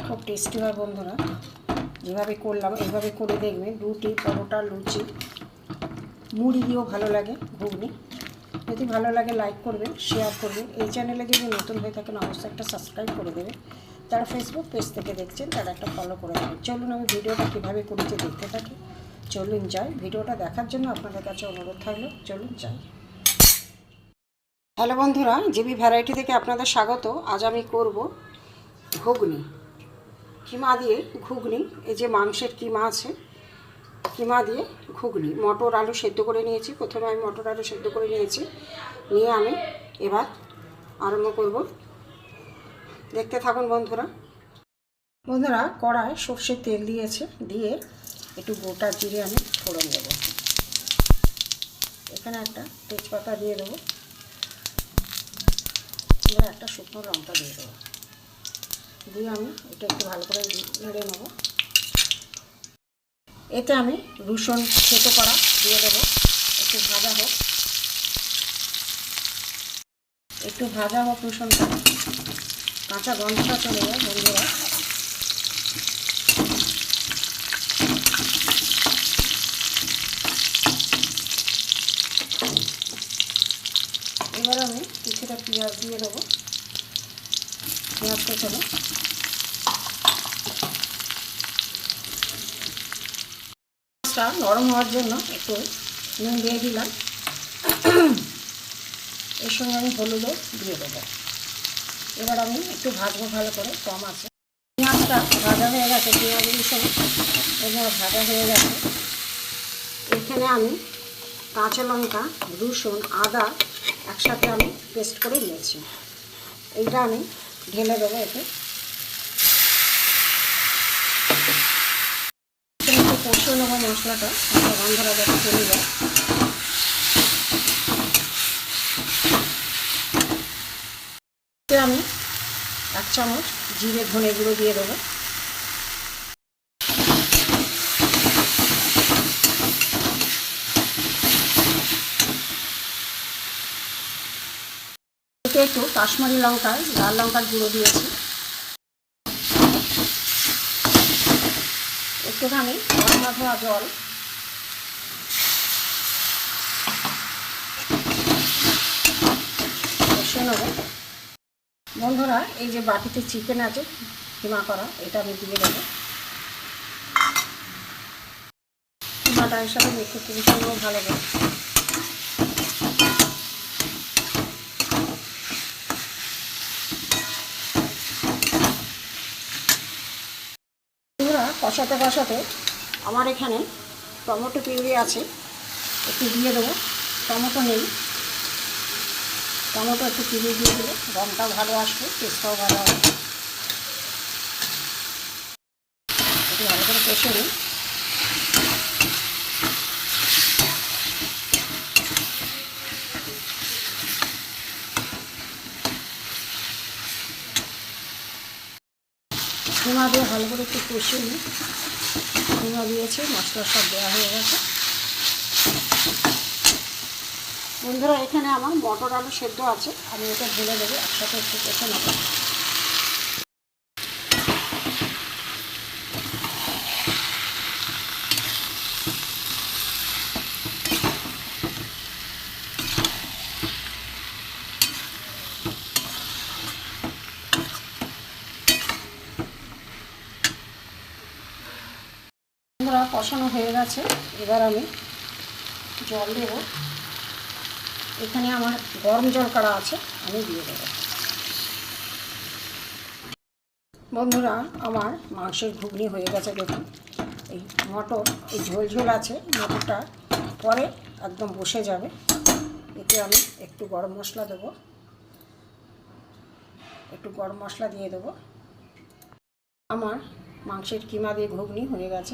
খুব টেস্টি হয় বন্ধুরা। যেভাবে করলাম এইভাবে করে দেখবেন। রুটি, পরোটা, লুচি, মুড়ি দিয়েও ভালো লাগে, ঘুগনি। যদি ভালো লাগে লাইক করবেন, শেয়ার করবেন। এই চ্যানেলে যদি নতুন হয়ে থাকেন অবশ্যই একটা সাবস্ক্রাইব করে দেবেন। যারা ফেসবুক পেজ থেকে দেখছেন তারা একটা ফলো করে দেবেন। চলুন আমি ভিডিওটা কীভাবে করেছি দেখতে থাকি। চলুন যাই। ভিডিওটা দেখার জন্য আপনাদের কাছে অনুরোধ থাকলো। চলুন যাই। হ্যালো বন্ধুরা, জিবি ভ্যারাইটি থেকে আপনাদের স্বাগত। আজ আমি করব ঘুগনি, কিমা দিয়ে ঘুগনি। এই যে মাংসের কিমা আছে, কিমা দিয়ে ঘুগনি। মটর আলু সেদ্ধ করে নিয়েছি। প্রথমে আমি মটর আলু সেদ্ধ করে নিয়েছি। নিয়ে আমি এবার আরম্ভ করব। দেখতে থাকুন বন্ধুরা। বন্ধুরা, কড়ায় সর্ষের তেল দিয়েছে, দিয়ে একটু গোটা জিরে আমি ফোড়ন দেবো। এখানে একটা তেজপাতা দিয়ে দেবো, এবার একটা শুকনো লঙ্কা দিয়ে দেবো। দিয়ে আমি এটা একটু ভালো করে নেড়ে নেব। এতে আমি রসুন থেতো করা দিয়ে দেবো। একটু ভাজা হোক, একটু ভাজা হোক রসুনটা, কাঁচা গন্ধটা চলে যায় বন্ধুরা। এবার আমি কিছুটা পেঁয়াজ দিয়ে দেবো। পেঁয়াজ কেটে মাছটা নরম হওয়ার জন্য একটু নুন দিয়ে দিলাম। এর সঙ্গে আমি হলুদও দিয়ে দেবো। এবার আমি একটু ভাজবো ভালো করে, কম আছে। পেঁয়াজটা ভাজা হয়ে গেছে, পেঁয়াজ রসুন এবার ভাজা হয়ে গেছে। এখানে আমি কাঁচা লঙ্কা, রসুন, আদা একসাথে আমি পেস্ট করে নিয়েছি। এইটা আমি ঢেলে দেবো। এতে একটু কষিয়ে নেবো মশলাটা, গন্ধটা যাতে চলে যায়। এতে আমি 1 চামচ জিরে ধনে গুঁড়ো দিয়ে দেবো। এতে একটু কাশ্মীরি লঙ্কার, লাল লঙ্কার গুঁড়ো দিয়েছি। একটুখানি গরম ধোয়া জল, কষিয়ে নেব। বন্ধুরা, এই যে বাটিতে চিকেন আছে কিমা করা, এটা আমি দিয়ে দেবো। কিমাটা এর সাথে একটু কষিয়ে নেবো ভালো করে। বন্ধুরা, কষাতে কষাতে আমার এখানে টমেটো পিউরি আছে, একটু দিয়ে দেবো। টমেটো নেই, টমেটো একটু পিউরি দিয়ে দিলে রঙটাও ভালো আসবে, টেস্টটাও ভালো আসবে। একটু ভালো করে কষে নিই। কিমা দিয়ে ভালো করে একটু কষে নিই। কিমা দিয়েছি, মশলা সব দেওয়া হয়ে গেছে। বন্ধুরা, এখানে আমার মটর আলু সেদ্ধ আছে, আমি এটা ঢেলে দেবো। একসাথে একটু কষে নেব। বন্ধুরা, কষানো হয়ে গেছে। এবার আমি জল দেব। এখানে আমার গরম জল করা আছে, আমি দিয়ে দেবো। বন্ধুরা, আমার মাংসের ঘুগনি হয়ে গেছে। দেখুন, এই মটর, এই ঝোল ঝোল আছে, মটরটা পরে একদম বসে যাবে। এতে আমি একটু গরম মশলা দেবো, একটু গরম মশলা দিয়ে দেবো। আমার মাংসের কিমা দিয়ে ঘুগনি হয়ে গেছে।